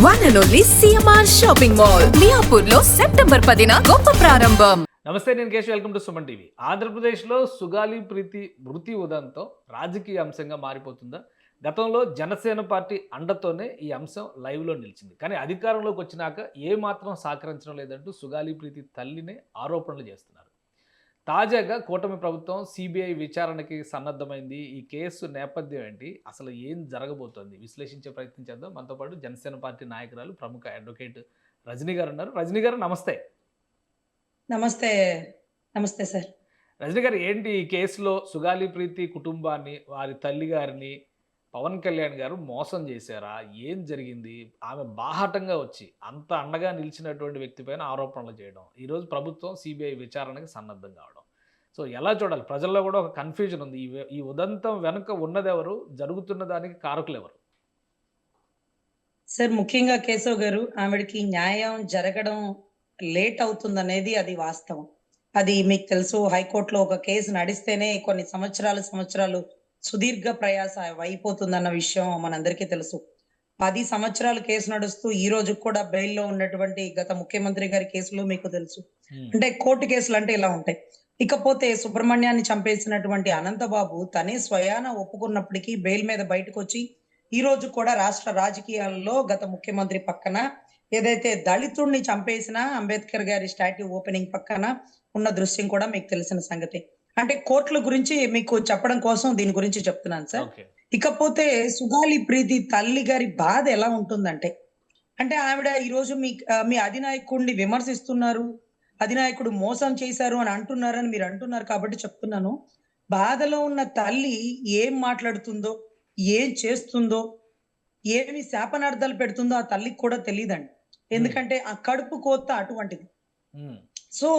One and only CMR shopping mall Miyapur లో September 10న గొప్ప ప్రారంభం. నమస్తే, నేను Keshav. Welcome to Suman TV. ఆంధ్రప్రదేశ్లో సుగాలి ప్రీతి మృతి ఉదంతో రాజకీయ అంశంగా మారిపోతుందా? గతంలో జనసేన పార్టీ అండతోనే ఈ అంశం లైవ్లో నిలిచింది. కానీ అధికారంలోకి వచ్చినాక ఏమాత్రం సహకరించడం లేదంటూ సుగాలి ప్రీతి తల్లినే ఆరోపణలు చేస్తున్నారు. తాజాగా కూటమి ప్రభుత్వం సిబిఐ విచారణకి సన్నద్ధమైంది. ఈ కేసు నేపథ్యం ఏంటి, అసలు ఏం జరగబోతోంది విశ్లేషించే ప్రయత్నం చేద్దాం. మనతో పాటు జనసేన పార్టీ నాయకురాలు, ప్రముఖ అడ్వకేట్ రజనీ గారు ఉన్నారు. రజనీ గారు నమస్తే. నమస్తే. నమస్తే సార్. రజనీ గారు, ఏంటి ఈ కేసులో సుగాలి ప్రీతి కుటుంబాన్ని, వారి తల్లి గారిని పవన్ కళ్యాణ్ గారు మోసం చేశారా? ఏం జరిగింది? ఆమె బాహాటంగా వచ్చి అంత అండగా నిలిచినటువంటి వ్యక్తి పైన ఆరోపణలు చేయడం, ఈరోజు ప్రభుత్వం సిబిఐ విచారణకి సన్నద్ధం కావడం, సో ఎలా చూడాలి? ప్రజల్లో కూడా ఒక కన్ఫ్యూజన్ ఉంది. ఈ ఉదంతం వెనుక ఉన్నదెవరు, జరుగుతున్న దానికి కారకులు ఎవరు? సార్, ముఖ్యంగా కేశవ్ గారు, ఆవిడకి న్యాయం జరగడం లేట్ అవుతుందనేది అది వాస్తవం. అది మీకు తెలుసు. హైకోర్టులో ఒక కేసు నడిస్తేనే కొన్ని సంవత్సరాలు సుదీర్ఘ ప్రయాస అయిపోతుందన్న విషయం మనందరికీ తెలుసు. 10 సంవత్సరాలు కేసు నడుస్తూ ఈ రోజు కూడా బెయిల్లో ఉన్నటువంటి గత ముఖ్యమంత్రి గారి కేసులు మీకు తెలుసు. అంటే కోర్టు కేసులు అంటే ఇలా ఉంటాయి. ఇకపోతే సుబ్రహ్మణ్యాన్ని చంపేసినటువంటి అనంతబాబు తనే స్వయాన ఒప్పుకున్నప్పటికీ బెయిల్ మీద బయటకు వచ్చి ఈ రోజు కూడా రాష్ట్ర రాజకీయాల్లో గత ముఖ్యమంత్రి పక్కన, ఏదైతే దళితుడిని చంపేసిన అంబేద్కర్ గారి స్టాట్యూ ఓపెనింగ్ పక్కన ఉన్న దృశ్యం కూడా మీకు తెలిసిన సంగతి. అంటే కోర్టుల గురించి మీకు చెప్పడం కోసం దీని గురించి చెప్తున్నాను సార్. ఇకపోతే సుగాలి ప్రీతి తల్లి గారి బాధ ఎలా ఉంటుందంటే, అంటే ఆవిడ ఈ రోజు మీ అధినాయకుడిని విమర్శిస్తున్నారు, అధినాయకుడు మోసం చేశారు అని అంటున్నారని మీరు అంటున్నారు కాబట్టి చెప్తున్నాను. బాధలో ఉన్న తల్లి ఏం మాట్లాడుతుందో, ఏం చేస్తుందో, ఏమి శాపనార్థాలు పెడుతుందో ఆ తల్లికి కూడా తెలియదండి. ఎందుకంటే ఆ కడుపు కోత అటువంటిది. సో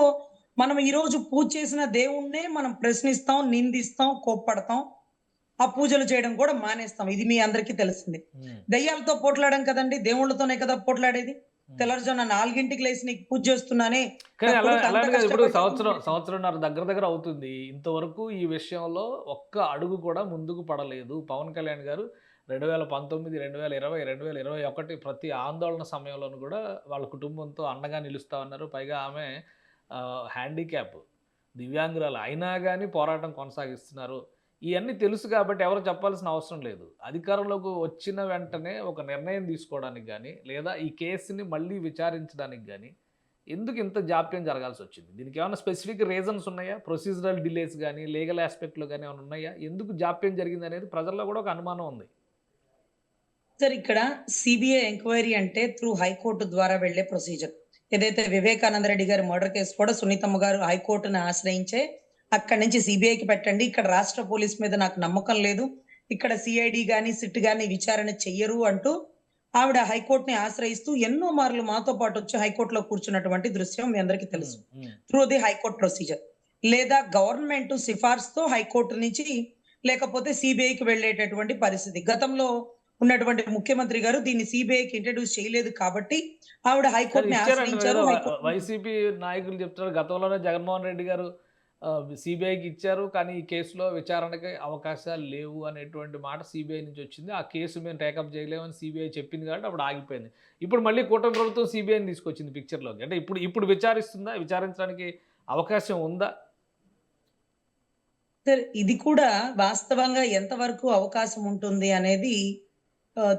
మనం ఈ రోజు పూజ చేసిన దేవుణ్ణే మనం ప్రశ్నిస్తాం, నిందిస్తాం, కోప్పడతాం, ఆ పూజలు చేయడం కూడా మానేస్తాం. ఇది మీ అందరికీ తెలిసింది. దయ్యాలతో పోట్లాడడం కదండి, దేవుళ్ళతోనే కదా పోట్లాడేది. తెల్లవారుజామున 4ంటికి లేచి నీకు పూజ చేస్తున్నానే. ఇప్పుడు సంవత్సరంన్నర దగ్గర అవుతుంది. ఇంతవరకు ఈ విషయంలో ఒక్క అడుగు కూడా ముందుకు పడలేదు. పవన్ కళ్యాణ్ గారు 2019, 2020, 2021 ప్రతి ఆందోళన సమయంలోనూ కూడా వాళ్ళ కుటుంబంతో అండగా నిలుస్తా ఉన్నారు. పైగా ఆమె హ్యాండిక్యాప్, దివ్యాంగురాలు అయినా కానీ పోరాటం కొనసాగిస్తున్నారు. ఇవన్నీ తెలుసు కాబట్టి ఎవరు చెప్పాల్సిన అవసరం లేదు. అధికారంలోకి వచ్చిన వెంటనే ఒక నిర్ణయం తీసుకోవడానికి కానీ, లేదా ఈ కేసుని మళ్ళీ విచారించడానికి కానీ ఎందుకు ఇంత జాప్యం జరగాల్సి వచ్చింది? దీనికి ఏమైనా స్పెసిఫిక్ రీజన్స్ ఉన్నాయా? ప్రొసీజరల్ డిలేస్ కానీ, లీగల్ ఆస్పెక్ట్లో కానీ ఏమైనా ఉన్నాయా? ఎందుకు జాప్యం జరిగింది అనేది ప్రజల్లో కూడా ఒక అనుమానం ఉంది. సార్, ఇక్కడ సిబిఐ ఎంక్వైరీ అంటే త్రూ హైకోర్టు ద్వారా వెళ్లే ప్రొసీజర్. ఏదైతే వివేకానంద రెడ్డి గారి మర్డర్ కేసు కూడా సునీతమ్మ గారు హైకోర్టును ఆశ్రయించే అక్కడి నుంచి సిబిఐకి పెట్టండి, ఇక్కడ రాష్ట్ర పోలీస్ మీద నాకు నమ్మకం లేదు, ఇక్కడ సిఐడి గాని సిట్ గాని విచారణ చెయ్యరు అంటూ ఆవిడ హైకోర్టుని ఆశ్రయిస్తూ ఎన్నో మార్లు మాతో పాటు వచ్చి హైకోర్టులో కూర్చున్నటువంటి దృశ్యం మీ అందరికీ తెలుసు. త్రూ ది హైకోర్టు ప్రొసీజర్, లేదా గవర్నమెంట్ సిఫార్సుతో హైకోర్టు నుంచి లేకపోతే సిబిఐకి వెళ్ళేటటువంటి పరిస్థితి. గతంలో ఉన్నటువంటి ముఖ్యమంత్రి గారు దీన్ని సిబిఐకి ఇంట్రడ్యూస్ చేయలేదు కాబట్టి ఆవిడ హైకోర్టుని ఆశ్రయించారు. వైసీపీ నాయకులు చెప్తారు, గతంలోనే జగన్మోహన్ రెడ్డి గారు సిబిఐకి ఇచ్చారు, కానీ ఈ కేసులో విచారణకి అవకాశాలు లేవు అనేటువంటి మాట సిబిఐ నుంచి వచ్చింది. ఆ కేసు మేము టేకప్ చేయలేమని సిబిఐ చెప్పింది కాబట్టి అప్పుడు ఆగిపోయింది. ఇప్పుడు మళ్ళీ కూటమి ప్రభుత్వం సిబిఐని తీసుకొచ్చింది పిక్చర్లోకి. అంటే ఇప్పుడు విచారిస్తుందా? విచారించడానికి అవకాశం ఉందా? సార్, ఇది కూడా వాస్తవంగా ఎంతవరకు అవకాశం ఉంటుంది అనేది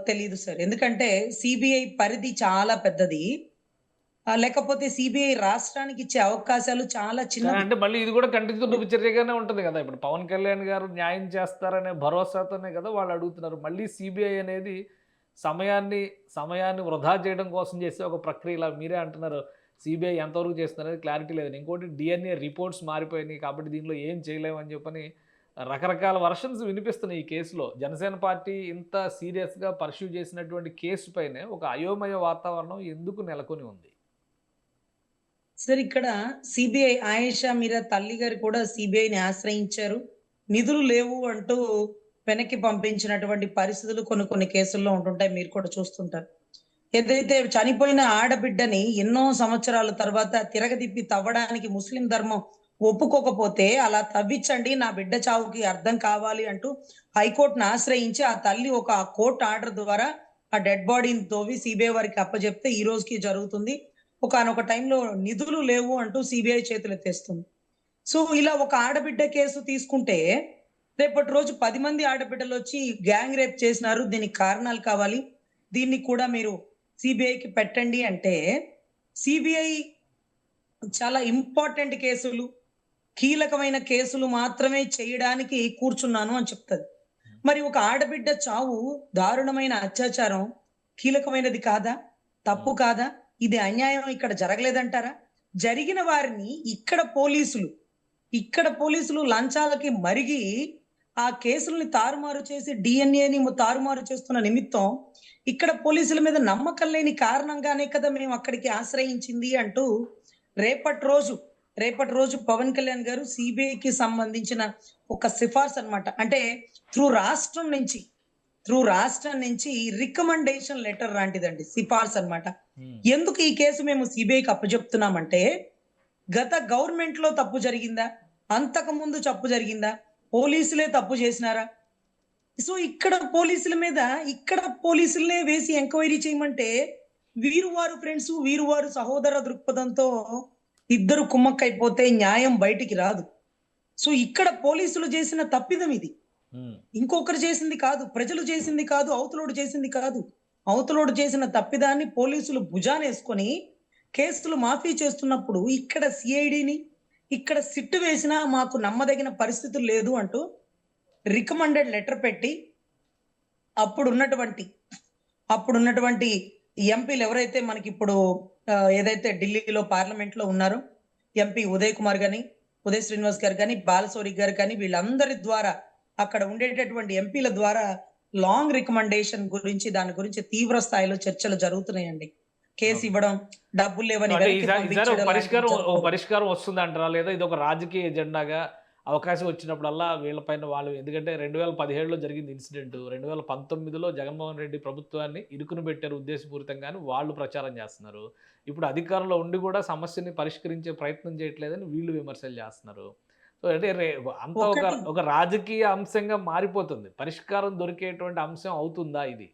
తెలీదు సార్. ఎందుకంటే సిబిఐ పరిధి చాలా పెద్దది, లేకపోతే సిబిఐ రాష్ట్రానికి ఇచ్చే అవకాశాలు చాలా చిన్న. అంటే మళ్ళీ ఇది కూడా కంటితో చర్యగానే ఉంటుంది కదా. ఇప్పుడు పవన్ కళ్యాణ్ గారు న్యాయం చేస్తారనే భరోసాతోనే కదా వాళ్ళు అడుగుతున్నారు. మళ్ళీ సిబిఐ అనేది సమయాన్ని వృధా చేయడం కోసం చేసే ఒక ప్రక్రియలా మీరే అంటున్నారు. సిబిఐ ఎంతవరకు చేస్తుంది అనేది క్లారిటీ లేదు. ఇంకోటి డిఎన్ఏ రిపోర్ట్స్ మారిపోయినాయి కాబట్టి దీనిలో ఏం చేయలేమని చెప్పని రకరకాల వర్షన్స్ వినిపిస్తున్నాయి ఈ కేసులో. జనసేన పార్టీ ఇంత సీరియస్గా పర్స్యూ చేసినటువంటి కేసు పైనే ఒక అయోమయ వాతావరణం ఎందుకు నెలకొని ఉంది? సార్, ఇక్కడ సిబిఐ ఆయేషా మీరా తల్లి గారు కూడా సిబిఐని ఆశ్రయించారు. నిధులు లేవు అంటూ వెనక్కి పంపించినటువంటి పరిస్థితులు కొన్ని కేసుల్లో ఉంటుంటాయి, మీరు కూడా చూస్తుంటారు. ఏదైతే చనిపోయిన ఆడబిడ్డని ఎన్నో సంవత్సరాల తర్వాత తిరగదిప్పి తవ్వడానికి ముస్లిం ధర్మం ఒప్పుకోకపోతే అలా తవ్వించండి, నా బిడ్డ చావుకి అర్థం కావాలి అంటూ హైకోర్టును ఆశ్రయించి ఆ తల్లి ఒక కోర్టు ఆర్డర్ ద్వారా ఆ డెడ్ బాడీని తోవి సిబిఐ వారికి అప్పజెప్తే ఈ రోజుకి జరుగుతుంది. ఒకానొక టైంలో నిధులు లేవు అంటూ సిబిఐ చేతులెత్తేస్తుంది. సో ఇలా ఒక ఆడబిడ్డ కేసు తీసుకుంటే రేపటి రోజు 10 మంది ఆడబిడ్డలొచ్చి గ్యాంగ్ రేప్ చేసినారు. దీనికి కారణాలు కావాలి. దీన్ని కూడా మీరు సిబిఐకి పెట్టండి అంటే సిబిఐ చాలా ఇంపార్టెంట్ కేసులు, కీలకమైన కేసులు మాత్రమే చేయడానికి కూర్చున్నాను అని చెప్తది. మరి ఒక ఆడబిడ్డ చావు దారుణమైన అత్యాచారం కీలకమైనది కాదా? తప్పు కాదా? ఇది అన్యాయం ఇక్కడ జరగలేదంటారా? జరిగిన వారిని ఇక్కడ పోలీసులు లంచాలకి మరిగి ఆ కేసుల్ని తారుమారు చేసి డిఎన్ఏని తారుమారు చేస్తున్న నిమిత్తం ఇక్కడ పోలీసుల మీద నమ్మకం లేని కారణంగానే కదా మేము అక్కడికి ఆశ్రయించింది అంటూ రేపటి రోజు పవన్ కళ్యాణ్ గారు సిబిఐకి సంబంధించిన ఒక సిఫార్సు అన్నమాట. అంటే త్రూ రాష్ట్రం నుంచి రికమెండేషన్ లెటర్ లాంటిదండి, సిఫార్సు అన్నమాట. ఎందుకు ఈ కేసు మేము సిబిఐకి అప్పచెప్తున్నామంటే గత గవర్నమెంట్ లో తప్పు జరిగిందా, అంతకు ముందు తప్పు జరిగిందా, పోలీసులే తప్పు చేసినారా? సో ఇక్కడ పోలీసులనే వేసి ఎంక్వైరీ చేయమంటే వీరు వారు ఫ్రెండ్స్, వీరు వారు సహోదర దృక్పథంతో ఇద్దరు కుమ్మక్కైపోతే న్యాయం బయటికి రాదు. సో ఇక్కడ పోలీసులు చేసిన తప్పిదం ఇది. ఇంకొకరు చేసింది కాదు, ప్రజలు చేసింది కాదు, అవతలోడు చేసిన తప్పిదాన్ని పోలీసులు భుజానేసుకొని కేసులు మాఫీ చేస్తున్నప్పుడు ఇక్కడ సిఐడిని ఇక్కడ సిట్టు వేసినా మాకు నమ్మదగిన పరిస్థితులు లేదు అంటూ రికమెండెడ్ లెటర్ పెట్టి అప్పుడున్నటువంటి ఎంపీలు ఎవరైతే మనకి ఇప్పుడు ఏదైతే ఢిల్లీలో పార్లమెంట్ లో ఉన్నారో ఎంపీ ఉదయ్ కుమార్ గాని, ఉదయ్ శ్రీనివాస్ గారు కానీ, బాలశౌరి గారు కానీ, వీళ్ళందరి ద్వారా అక్కడ ఉండేటటువంటి ఎంపీల ద్వారా లాంగ్ రికమెండేషన్ గురించి దాని గురించి తీవ్ర స్థాయిలో చర్చలు జరుగుతున్నాయండి. కేసు ఇవ్వడం, డబ్బులు లేవని పరిష్కారం వస్తుంది అంటారా, లేదా ఇది ఒక రాజకీయ ఎజెండాగా అవకాశం వచ్చినప్పుడల్లా వీళ్ళపైన వాళ్ళు, ఎందుకంటే 2017లో జరిగింది ఇన్సిడెంట్, 2019లో జగన్మోహన్ రెడ్డి ప్రభుత్వాన్ని ఇరుకును పెట్టారు ఉద్దేశపూరితంగాని వాళ్ళు ప్రచారం చేస్తున్నారు. ఇప్పుడు అధికారంలో ఉండి కూడా సమస్యని పరిష్కరించే ప్రయత్నం చేయట్లేదని వీళ్ళు విమర్శలు చేస్తున్నారు. సో అంటే అంత ఒక రాజకీయ అంశంగా మారిపోతుంది. పరిష్కారం దొరికేటువంటి అంశం అవుతుందా ఇది?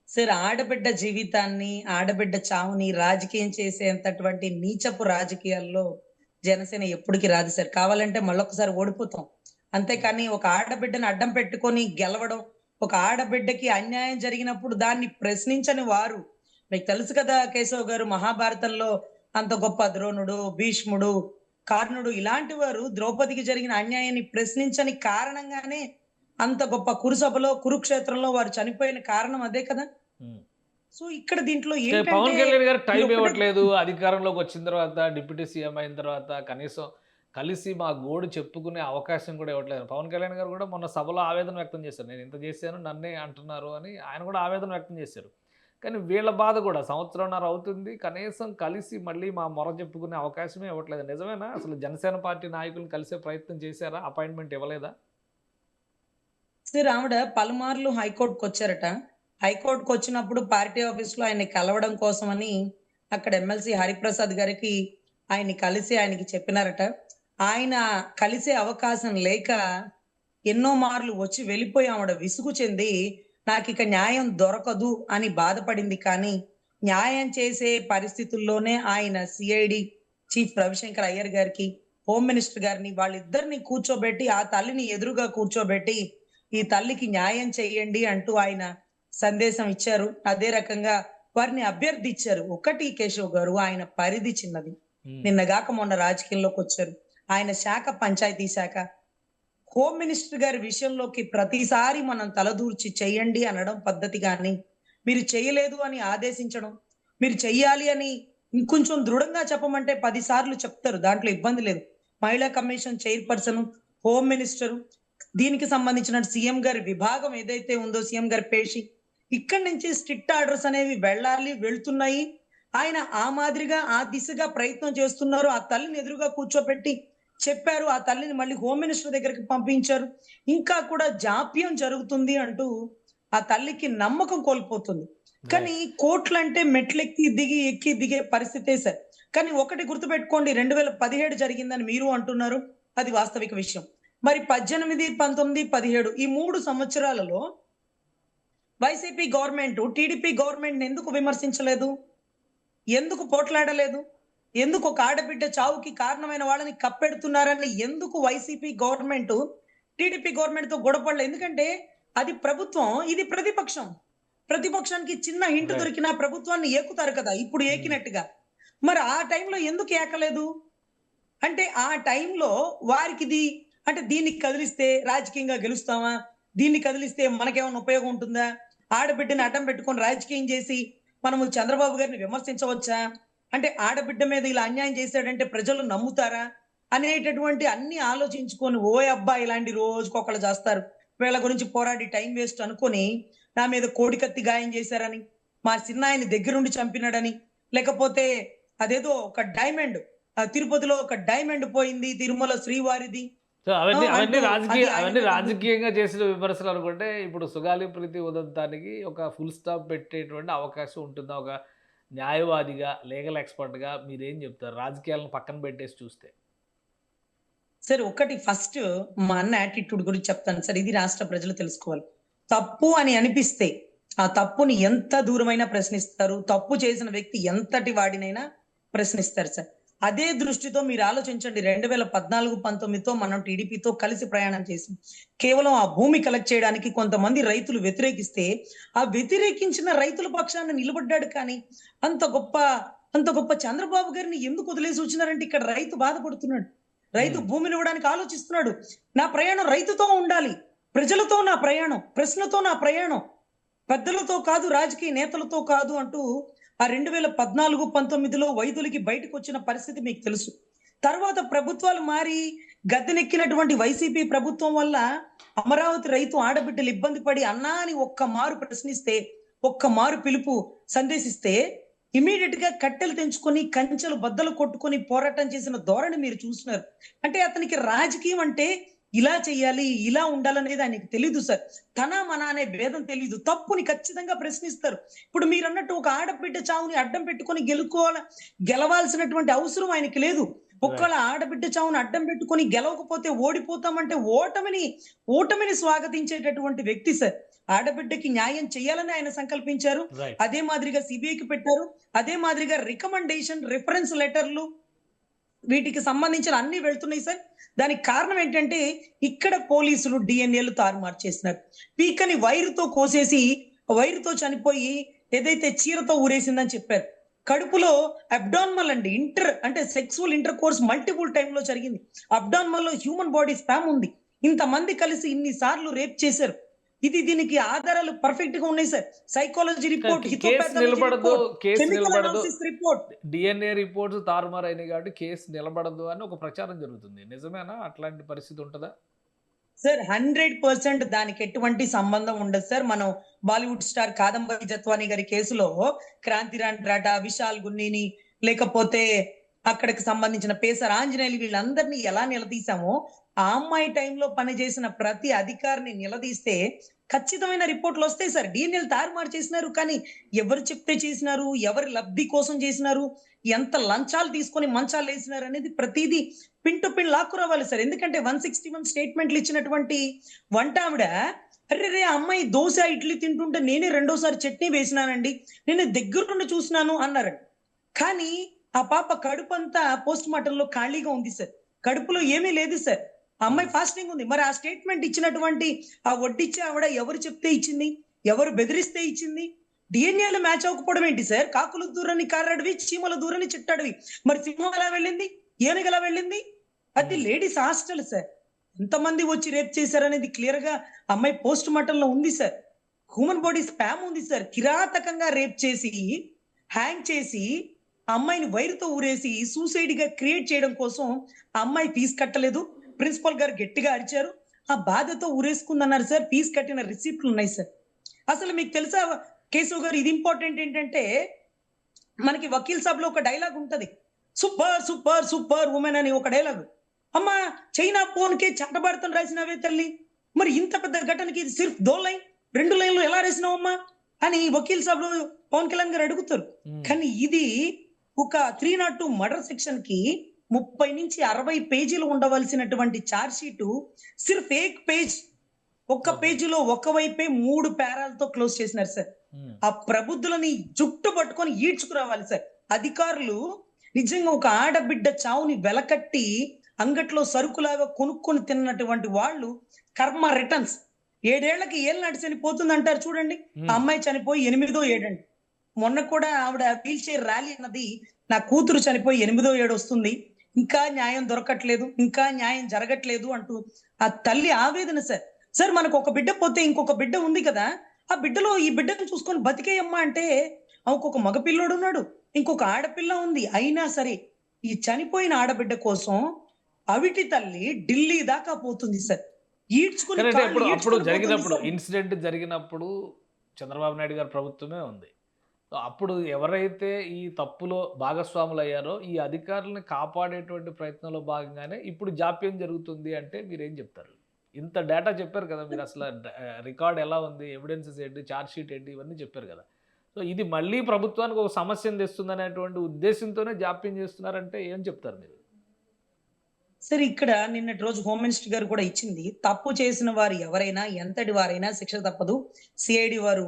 సార్, ఆడబిడ్డ జీవితాన్ని, ఆడబిడ్డ చావుని రాజకీయం చేసేంతటువంటి నీచపు రాజకీయాల్లో జనసేన ఎప్పటికీ రాదు సార్. కావాలంటే మళ్ళొకసారి ఓడిపోతాం. అంతేకాని ఒక ఆడబిడ్డను అడ్డం పెట్టుకొని గెలవడం, ఒక ఆడబిడ్డకి అన్యాయం జరిగినప్పుడు దాన్ని ప్రశ్నించని వారు, మీకు తెలుసు కదా కేశవ్ గారు, మహాభారతంలో అంత గొప్ప ద్రోణుడు, భీష్ముడు, కర్ణుడు ఇలాంటి వారు ద్రౌపదికి జరిగిన అన్యాయాన్ని ప్రశ్నించని కారణంగానే అంత గొప్ప కురుసభలో, కురుక్షేత్రంలో వారు చనిపోయిన కారణం అదే కదా. సో ఇక్కడ దీంట్లో పవన్ కళ్యాణ్ గారు టైం ఇవ్వట్లేదు. అధికారంలోకి వచ్చిన తర్వాత, డిప్యూటీ సీఎం అయిన తర్వాత కనీసం కలిసి మా గోడు చెప్పుకునే అవకాశం కూడా ఇవ్వట్లేదు. పవన్ కళ్యాణ్ గారు కూడా మొన్న సభలో ఆవేదన వ్యక్తం చేశారు, నేను ఇంత చేశాను నన్నే అంటున్నారు అని ఆయన కూడా ఆవేదన వ్యక్తం చేశారు. కానీ వీళ్ళ బాధ కూడా సంవత్సరంన్నర అవుతుంది, కనీసం కలిసి మళ్ళీ మా మొర చెప్పుకునే అవకాశమే ఇవ్వట్లేదు. నిజమేనా? అసలు జనసేన పార్టీ నాయకులను కలిసే ప్రయత్నం చేశారా? అపాయింట్మెంట్ ఇవ్వలేదా? సార్, ఆవిడ పలుమార్లు హైకోర్టుకు వచ్చారట. హైకోర్టుకు వచ్చినప్పుడు పార్టీ ఆఫీస్ లో ఆయన్ని కలవడం కోసమని అక్కడ ఎమ్మెల్సీ హరిప్రసాద్ గారికి ఆయన్ని కలిసి ఆయనకి చెప్పినారట. ఆయన కలిసే అవకాశం లేక ఎన్నో మార్లు వచ్చి వెళ్ళిపోయి ఆవిడ విసుగు చెంది నాకు ఇక న్యాయం దొరకదు అని బాధపడింది. కానీ న్యాయం చేసే పరిస్థితుల్లోనే ఆయన సిఐడి చీఫ్ రవిశంకర్ అయ్యర్ గారికి, హోమ్ మినిస్టర్ గారిని, వాళ్ళిద్దరిని కూర్చోబెట్టి, ఆ తల్లిని ఎదురుగా కూర్చోబెట్టి ఈ తల్లికి న్యాయం చేయండి అంటూ ఆయన సందేశం ఇచ్చారు. అదే రకంగా వారిని అభ్యర్థించారు. ఒకటి కేశవ్ గారు, ఆయన పరిధి చిన్నది. నిన్నగాక మొన్న రాజకీయంలోకి వచ్చారు. ఆయన శాఖ పంచాయతీ శాఖ. హోమ్ మినిస్టర్ గారి విషయంలోకి ప్రతిసారి మనం తలదూర్చి చెయ్యండి అనడం పద్ధతి, కానీ మీరు చేయలేదు అని ఆదేశించడం, మీరు చెయ్యాలి అని ఇంకొంచెం దృఢంగా చెప్పమంటే 10 సార్లు చెప్తారు, దాంట్లో ఇబ్బంది లేదు. మహిళా కమిషన్ చైర్పర్సన్, హోమ్ మినిస్టర్, దీనికి సంబంధించిన సీఎం గారి విభాగం ఏదైతే ఉందో, సీఎం గారి పేషి, ఇక్కడి నుంచి స్ట్రిక్ట్ ఆర్డర్స్ అనేవి వెళ్తున్నాయి. ఆయన ఆ మాదిరిగా ఆ దిశగా ప్రయత్నం చేస్తున్నారు. ఆ తల్లిని ఎదురుగా కూర్చోబెట్టి చెప్పారు, ఆ తల్లిని మళ్ళీ హోమ్ మినిస్టర్ దగ్గరికి పంపించారు. ఇంకా కూడా జాప్యం జరుగుతుంది అంటూ ఆ తల్లికి నమ్మకం కోల్పోతుంది. కానీ కోట్లంటే మెట్లెక్కి ఎక్కి దిగే పరిస్థితే సార్. కానీ ఒకటి గుర్తుపెట్టుకోండి, 2017 జరిగిందని మీరు అంటున్నారు, అది వాస్తవిక విషయం. మరి 18, 19, 17 ఈ 3 సంవత్సరాలలో వైసీపీ గవర్నమెంట్ టీడీపీ గవర్నమెంట్ ఎందుకు విమర్శించలేదు? ఎందుకు పోట్లాడలేదు? ఎందుకు ఒక ఆడబిడ్డ చావుకి కారణమైన వాళ్ళని కప్పెడుతున్నారని ఎందుకు వైసీపీ గవర్నమెంట్ టీడీపీ గవర్నమెంట్ తో గొడవపడలేదు? ఎందుకంటే అది ప్రభుత్వం, ఇది ప్రతిపక్షం. ప్రతిపక్షానికి చిన్న హింట్ రైట్. దొరికినా ప్రభుత్వాన్ని ఏకుతారు కదా, ఇప్పుడు ఏకినట్టుగా. మరి ఆ టైంలో ఎందుకు ఏకలేదు? అంటే ఆ టైంలో వారికి అంటే దీన్ని కదిలిస్తే రాజకీయంగా గెలుస్తామా? దీన్ని కదిలిస్తే మనకేమైనా ఉపయోగం ఉంటుందా? ఆడబిడ్డని అడ్డం పెట్టుకొని రాజకీయం చేసి మనము చంద్రబాబు గారిని విమర్శించవచ్చా? అంటే ఆడబిడ్డ మీద ఇలా అన్యాయం చేశాడంటే ప్రజలు నమ్ముతారా? అనేటటువంటి అన్ని ఆలోచించుకొని ఓ అబ్బా ఇలాంటి రోజుకొకళ్ళు చేస్తారు, వీళ్ళ గురించి పోరాడి టైం వేస్ట్ అనుకొని నా మీద కోడికత్తి గాయం చేశారని, మా చిన్నాయని దగ్గరుండి చంపినాడని, లేకపోతే అదేదో ఒక డైమండ్ తిరుపతిలో ఒక డైమండ్ పోయింది తిరుమల శ్రీవారిది సో అవన్నీ అవన్నీ అంటూ రాజకీయ అది ఆయన అవన్నీ మీద రాజకీయంగా చేసిన విమర్శలు అనుకుంటే ఇప్పుడు సుగాలి ప్రీతి ఉదంతానికి ఒక ఫుల్ స్టాప్ పెట్టేటువంటి అవకాశం ఉంటుందా? ఒక న్యాయవాదిగా, లీగల్ ఎక్స్పర్ట్గా మీరేం చెప్తారు రాజకీయాలను పక్కన పెట్టేసి చూస్తే? సరే, ఒకటి ఫస్ట్ మా అన్న యాటిట్యూడ్ గురించి చెప్తాను సార్. ఇది రాష్ట్ర ప్రజలు తెలుసుకోవాలి. తప్పు అని అనిపిస్తే ఆ తప్పుని ఎంత దూరమైనా ప్రశ్నిస్తారు, తప్పు చేసిన వ్యక్తి ఎంతటి వాడినైనా ప్రశ్నిస్తారు సార్. అదే దృష్టితో మీరు ఆలోచించండి. 2014-19తో మనం టీడీపీతో కలిసి ప్రయాణం చేసాం. కేవలం ఆ భూమి కలెక్ట్ చేయడానికి కొంతమంది రైతులు వ్యతిరేకిస్తే ఆ వ్యతిరేకించిన రైతుల పక్షాన నిలబడ్డాడు. కానీ అంత గొప్ప చంద్రబాబు గారిని ఎందుకు వదిలేసి వచ్చినారంటే ఇక్కడ రైతు బాధపడుతున్నాడు, రైతు భూమిని ఇవ్వడానికి ఆలోచిస్తున్నాడు. నా ప్రయాణం రైతుతో ఉండాలి, ప్రజలతో నా ప్రయాణం, ప్రశ్నతో నా ప్రయాణం, పెద్దలతో కాదు, రాజకీయ నేతలతో కాదు అంటూ ఆ 2014-19లో వైద్యులకి బయటకు వచ్చిన పరిస్థితి మీకు తెలుసు. తర్వాత ప్రభుత్వాలు మారి గద్దెనెక్కినటువంటి వైసీపీ ప్రభుత్వం వల్ల అమరావతి రైతు ఆడబిడ్డలు ఇబ్బంది పడి అన్నా అని ఒక్క మారు ప్రశ్నిస్తే, ఒక్క మారు పిలుపు సందేశిస్తే ఇమీడియట్ గా కట్టెలు తెంచుకొని కంచెలు బద్దలు కొట్టుకొని పోరాటం చేసిన ధోరణి మీరు చూస్తున్నారు. అంటే అతనికి రాజకీయం అంటే ఇలా చెయ్యాలి, ఇలా ఉండాలనేది ఆయనకి తెలీదు సార్. తన మన అనే భేదం తెలీదు. తప్పుని ఖచ్చితంగా ప్రశ్నిస్తారు. ఇప్పుడు మీరు అన్నట్టు ఒక ఆడబిడ్డ చావుని అడ్డం పెట్టుకొని గెలవాల్సినటువంటి అవసరం ఆయనకి లేదు. ఒక్కళ్ళ ఆడబిడ్డ చావుని అడ్డం పెట్టుకొని గెలవకపోతే ఓడిపోతామంటే ఓటమిని స్వాగతించేటటువంటి వ్యక్తి సార్. ఆడబిడ్డకి న్యాయం చేయాలని ఆయన సంకల్పించారు. రైట్. అదే మాదిరిగా సిబిఐకి పెట్టారు. అదే మాదిరిగా రిఫరెన్స్ లెటర్లు వీటికి సంబంధించిన అన్ని వెళ్తున్నాయి సార్. దానికి కారణం ఏంటంటే ఇక్కడ పోలీసులు డిఎన్ఏలు తారుమారు చేసినారు. పీకని వైరుతో కోసేసి వైరుతో చనిపోయి ఏదైతే చీరతో ఊరేసిందని చెప్పారు. కడుపులో అబ్డార్మల్ అండి, అంటే సెక్సువల్ ఇంటర్ కోర్స్ మల్టిపుల్ టైంలో జరిగింది. అబ్డార్మల్ లో హ్యూమన్ బాడీ స్పామ్ ఉంది. ఇంతమంది కలిసి ఇన్ని సార్లు రేప్ చేశారు. దీనికి ఆధారాలు పర్ఫెక్ట్ గా ఉన్నాయి sir. Psychology report, report, DNA reports తారుమారైనాయి కాబట్టి కేసు నిలబడదు అని ఒక ప్రచారం జరుగుతుంది. నిజమేనా? అట్లాంటి పరిస్థితి ఉంటుందా సార్? 100% దానికి ఎటువంటి సంబంధం ఉండదు సార్. మనం బాలీవుడ్ స్టార్ కాదంబరి జత్వానీ గారి కేసులో క్రాంతిరాణ్ రాటా, విశాల్ గున్నీని, లేకపోతే అక్కడికి సంబంధించిన పేసర్ ఆంజనేయులు వీళ్ళందరినీ ఎలా నిలదీశామో ఆ అమ్మాయి టైంలో పనిచేసిన ప్రతి అధికారిని నిలదీస్తే ఖచ్చితమైన రిపోర్ట్లు వస్తాయి సార్. డిఎన్ఏలు తారుమారు చేసినారు, కానీ ఎవరు చెప్తే చేసినారు, ఎవరి లబ్ధి కోసం చేసినారు, ఎంత లంచాలు తీసుకొని మంచాలు వేసినారు అనేది ప్రతిదీ పిన్ టు పిన్ లాక్కు రావాలి సార్. ఎందుకంటే 161 స్టేట్మెంట్లు ఇచ్చినటువంటి వంటావిడ అరే అమ్మాయి దోశ ఇడ్లీ తింటుంటే నేనే రెండోసారి చట్నీ వేసినానండి, నేను దగ్గర నుండి చూసినాను అన్నారండి. కానీ ఆ పాప కడుపు అంతా పోస్ట్ మార్టం లో ఖాళీగా ఉంది సార్. కడుపులో ఏమీ లేదు సార్. అమ్మాయి ఫాస్టింగ్ ఉంది. మరి ఆ స్టేట్మెంట్ ఇచ్చినటువంటి ఆ వడ్డిచ్చే ఆవిడ ఎవరు చెప్తే ఇచ్చింది, ఎవరు బెదిరిస్తే ఇచ్చింది? డిఎన్ఏలు మ్యాచ్ అవ్వకపోవడం ఏంటి సార్? కాకులు దూరని కారడవి, చీమల దూరని చిట్టడవి. మరి సింహం ఎలా వెళ్ళింది, ఏనుగు ఎలా వెళ్ళింది? అది లేడీస్ హాస్టల్ సార్. ఎంతమంది వచ్చి రేప్ చేశారనేది క్లియర్ గా అమ్మాయి పోస్ట్ మార్టం లో ఉంది సార్. హ్యూమన్ బాడీ స్పామ్ ఉంది సార్. కిరాతకంగా రేప్ చేసి హ్యాంగ్ చేసి అమ్మాయిని వైరుతో ఊరేసి సూసైడ్ గా క్రియేట్ చేయడం కోసం ఆ అమ్మాయి ఫీజు కట్టలేదు. ప్రిన్సిపల్ గారు గట్టిగా అరిచారు, ఆ బాధతో ఊరేసుకుందన్నారు సార్. ఫీజు కట్టిన రిసిప్ట్లు ఉన్నాయి సార్. అసలు మీకు తెలుసా కేశవ్ గారు, ఇది ఇంపార్టెంట్ ఏంటంటే మనకి వకీల్ సాబ్ లో ఒక డైలాగ్ ఉంటది, సూపర్ సూపర్ సూపర్ ఉమెన్ అని ఒక డైలాగ్. అమ్మా చైనా ఫోన్ కి చట్టభారతం రాసినవే తల్లి, మరి ఇంత పెద్ద ఘటనకి ఇది సిర్ఫ్ 2 లైన్ 2 లైన్లు ఎలా రాసినావమ్మా అని వకీల్ సాబ్ లో పవన్ కళ్యాణ్ గారు అడుగుతారు. కానీ ఇది ఒక 302 మర్డర్ సెక్షన్ కి 30 నుంచి 60 పేజీలు ఉండవలసినటువంటి ఛార్జ్ షీట్ సిర్ఫ్ 1 పేజ్ ఒక్క పేజీలో ఒక వైపే 3 పేరాలతో క్లోజ్ చేసినారు సార్. ఉమ్. ఆ ప్రబుద్ధులని జుట్టు పట్టుకొని ఈడ్చుకురావాలి సార్. అధికారులు నిజంగా ఒక ఆడబిడ్డ చావుని వెలకట్టి అంగట్లో సరుకులాగా కొనుక్కొని తిన్నటువంటి వాళ్ళు కర్మ రిటర్న్స్ 7 ఏళ్లకి ఏళ్ళనాటి చనిపోతుంది అంటారు చూడండి. ఆ అమ్మాయి చనిపోయి 8వ ఏడండి. మొన్న కూడా ఆవిడ వీల్ చైర్ ర్యాలీ అన్నది నా కూతురు చనిపోయి 8వ ఏడు వస్తుంది, ఇంకా న్యాయం దొరకట్లేదు, ఇంకా న్యాయం జరగట్లేదు అంటూ ఆ తల్లి ఆవేదన సార్. సార్ మనకు ఒక బిడ్డ పోతే ఇంకొక బిడ్డ ఉంది కదా, ఆ బిడ్డలో ఈ బిడ్డను చూసుకొని బతికేయమ్మా అంటే ఇంకొక మగపిల్లోడు ఉన్నాడు, ఇంకొక ఆడపిల్ల ఉంది. అయినా సరే ఈ చనిపోయిన ఆడబిడ్డ కోసం అవిటి తల్లి ఢిల్లీ దాకా పోతుంది సార్. ఈడ్చుకుని కరెక్ట్. కాళ్ళు అప్పుడు ఈడ్చుకుని జరిగినప్పుడు పోతుంది సార్. ఇన్సిడెంట్ జరిగినప్పుడు చంద్రబాబు నాయుడు గారి ప్రభుత్వమే ఉంది. సో అప్పుడు ఎవరైతే ఈ తప్పులో భాగస్వాములు అయ్యారో ఈ అధికారులను కాపాడేటువంటి ప్రయత్నంలో భాగంగానే ఇప్పుడు జాప్యం జరుగుతుంది అంటే మీరేం చెప్తారు? ఇంత డేటా చెప్పారు కదా మీరు, అసలు రికార్డ్ ఎలా ఉంది, ఎవిడెన్సెస్ ఏంటి, ఛార్జ్ షీట్ ఏంటి, ఇవన్నీ చెప్పారు కదా. సో ఇది మళ్ళీ ప్రభుత్వానికి ఒక సమస్యను తెస్తుంది అనేటువంటి ఉద్దేశంతోనే జాప్యం చేస్తున్నారంటే ఏం చెప్తారు మీరు? సరే ఇక్కడ నిన్నటి రోజు హోమ్ మినిస్టర్ గారు కూడా ఇచ్చింది, తప్పు చేసిన వారు ఎవరైనా ఎంతటి వారైనా శిక్ష తప్పదు, సిఐడి వారు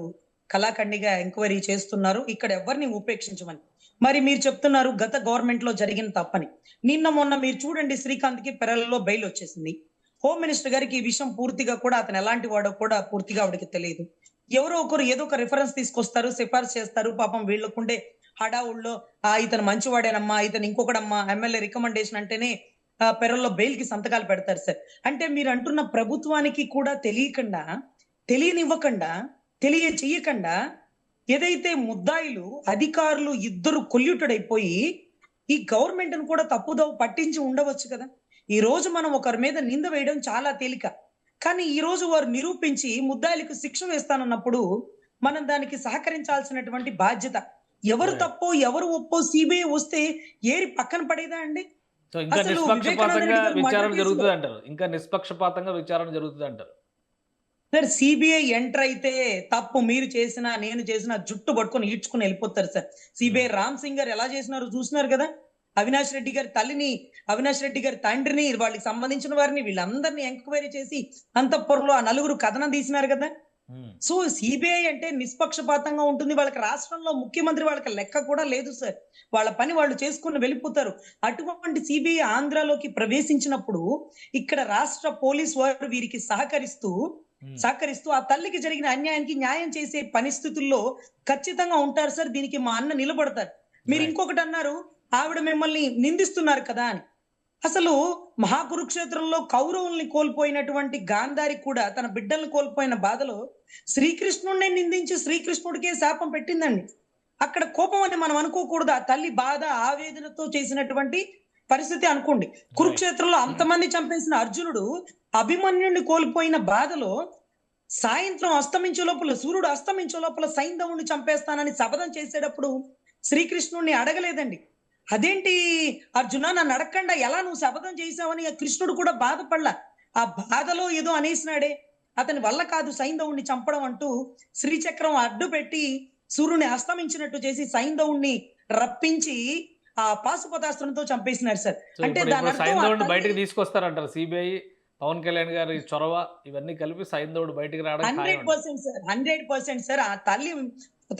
కళాఖండిగా ఎంక్వైరీ చేస్తున్నారు, ఇక్కడ ఎవరిని ఉపేక్షించమని. మరి మీరు చెప్తున్నారు గత గవర్నమెంట్ లో జరిగిన తప్పని. నిన్న మొన్న మీరు చూడండి, శ్రీకాంత్ కి పెరల్లో బెయిల్ వచ్చేసింది. హోమ్ మినిస్టర్ గారికి ఈ విషయం పూర్తిగా కూడా అతను ఎలాంటి వాడో కూడా పూర్తిగా ఆవిడకి తెలియదు. ఎవరో ఒకరు ఏదో ఒక రిఫరెన్స్ తీసుకొస్తారు, సిఫార్సు చేస్తారు. పాపం వీళ్ళకుండే హడావుల్లో ఇతను మంచివాడేనమ్మా, ఇతను ఇంకొకడమ్మా, ఎమ్మెల్యే రికమెండేషన్ అంటేనే పెరల్లో బెయిల్ కి సంతకాలు పెడతారు సార్. అంటే మీరు అంటున్న ప్రభుత్వానికి కూడా తెలియకుండా, తెలియనివ్వకుండా, చెయ్యకుండా ఏదైతే ముద్దాయిలు అధికారులు ఇద్దరు కొల్యూటెడ్ అయిపోయి ఈ గవర్నమెంట్ ను కూడా తప్పుదోవ పట్టించి ఉండవచ్చు కదా. ఈ రోజు మనం ఒకరి మీద నింద వేయడం చాలా తేలిక, కానీ ఈ రోజు వారు నిరూపించి ముద్దాయిలకు శిక్ష వేస్తానన్నప్పుడు మనం దానికి సహకరించాల్సినటువంటి బాధ్యత. ఎవరు తప్పో ఎవరు ఒప్పో సిబిఐ వస్తే ఏరి పక్కన పడేదా అండి? సో ఇంకా అసలు నిష్పక్షపాతంగా వివేకానంద రెడ్డి గారు విచారణ మర్డర్ జరుగుతుంది కేసులో అంటారు, ఇంకా నిష్పక్షపాతంగా విచారణ జరుగుతుంది అంటారు. సార్ సిబిఐ ఎంటర్ అయితే తప్పు మీరు చేసినా నేను చేసినా జుట్టు పట్టుకొని ఈడ్చుకుని వెళ్ళిపోతారు సార్. సిబిఐ రామ్ సింగ్ గారు ఎలా చేసినారో చూసినారు కదా. అవినాష్ రెడ్డి గారి తల్లిని, అవినాష్ రెడ్డి గారి తండ్రిని, వాళ్ళకి సంబంధించిన వారిని వీళ్ళందరినీ ఎంక్వైరీ చేసి అంతఃపురంలో ఆ నలుగురు కథనం తీసినారు కదా. సో సిబిఐ అంటే నిష్పక్షపాతంగా ఉంటుంది. వాళ్ళకి రాష్ట్రంలో ముఖ్యమంత్రి వాళ్ళకి లెక్క కూడా లేదు సార్. వాళ్ళ పని వాళ్ళు చేసుకుని వెళ్ళిపోతారు. అటువంటి సిబిఐ ఆంధ్రాలోకి ప్రవేశించినప్పుడు ఇక్కడ రాష్ట్ర పోలీస్ వారు వీరికి సహకరిస్తూ ఆ తల్లికి జరిగిన అన్యాయానికి న్యాయం చేసే పరిస్థితుల్లో ఖచ్చితంగా ఉంటారు సార్. దీనికి మా అన్న నిలబడతారు. మీరు ఇంకొకటి అన్నారు, ఆవిడ మిమ్మల్ని నిందిస్తున్నారు కదా అని. అసలు మహాకురుక్షేత్రంలో కౌరవుల్ని కోల్పోయినటువంటి గాంధారి కూడా తన బిడ్డల్ని కోల్పోయిన బాధలో శ్రీకృష్ణుడిని నిందించి శ్రీకృష్ణుడికే శాపం పెట్టిందండి. అక్కడ కోపం అని మనం అనుకోకూడదు. ఆ తల్లి బాధ ఆవేదనతో చేసినటువంటి పరిస్థితి అనుకోండి. కురుక్షేత్రంలో అంతమంది చంపేసిన అర్జునుడు అభిమన్యుడిని కోల్పోయిన బాధలో సాయంత్రం అస్తమించే లోపల, సూర్యుడు అస్తమించే లోపల సైంధవుని చంపేస్తానని శపథం చేసేటప్పుడు శ్రీకృష్ణుడిని అడగలేదండి. అదేంటి అర్జున నన్ను అడగకుండా ఎలా నువ్వు శపథం చేసావని కృష్ణుడు కూడా బాధపడలా. ఆ బాధలో ఏదో అనేసినాడే, అతని వల్ల కాదు సైంధవుణ్ణి చంపడం అంటూ శ్రీచక్రం అడ్డు పెట్టి సూర్యుని అస్తమించినట్టు చేసి సైంధవుణ్ణి రప్పించి ఆ పాశుపతాస్త్రంతో చంపేసినారు సార్. అంటే దాని సైంధవుడిని బయటకు తీసుకొస్తారంటారు సిబిఐ, పవన్ కళ్యాణ్ గారి చొరవ ఇవన్నీ కలిపి సైంధవుడు బయటకు రావడం 100% సార్, 100% సార్. ఆ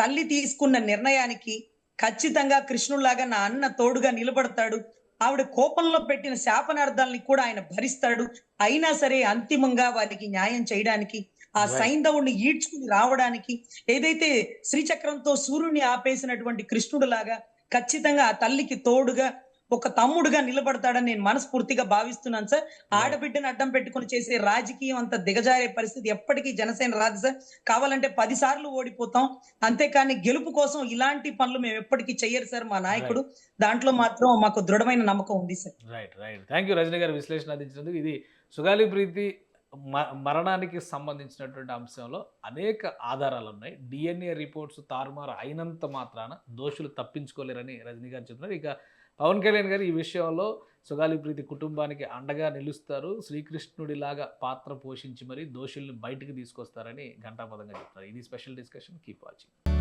తల్లి తీసుకున్న నిర్ణయానికి ఖచ్చితంగా కృష్ణుడిలాగా నా అన్న తోడుగా నిలబడతాడు. ఆవిడ కోపంలో పెట్టిన శాపనార్థాలని కూడా ఆయన భరిస్తాడు. అయినా సరే అంతిమంగా వారికి న్యాయం చేయడానికి, ఆ సైంధవుడిని ఈడ్చుకుని రావడానికి, ఏదైతే శ్రీచక్రంతో సూర్యుని ఆపేసినటువంటి కృష్ణుడు లాగా ఖచ్చితంగా ఆ తల్లికి తోడుగా ఒక తమ్ముడుగా నిలబడతాడని నేను మనస్ఫూర్తిగా భావిస్తున్నాను సార్. ఆడబిడ్డను అడ్డం పెట్టుకుని చేసే రాజకీయం అంత దిగజారే పరిస్థితి ఎప్పటికీ జనసేన రాదు సార్. కావాలంటే 10 సార్లు ఓడిపోతాం, అంతేకాని గెలుపు కోసం ఇలాంటి పనులు మేము ఎప్పటికీ చెయ్యరు సార్ మా నాయకుడు. దాంట్లో మాత్రం మాకు దృఢమైన నమ్మకం ఉంది sir. Right. Thank you Rajani గారు విశ్లేషణ అందించినందుకు. ఇది సుగాలి ప్రీతి మరణానికి సంబంధించినటువంటి అంశంలో అనేక ఆధారాలు ఉన్నాయి. డిఎన్ఏ రిపోర్ట్స్ తారుమారు అయినంత మాత్రాన దోషులు తప్పించుకోలేరని రజనీ గారు చెప్తున్నారు. ఇక పవన్ కళ్యాణ్ గారు ఈ విషయంలో సుగాలి ప్రీతి కుటుంబానికి అండగా నిలుస్తారు, శ్రీకృష్ణుడిలాగా పాత్ర పోషించి మరి దోషుల్ని బయటికి తీసుకొస్తారని ఘంటాపథంగా చెప్తారు. ఇది స్పెషల్ డిస్కషన్. Keep watching.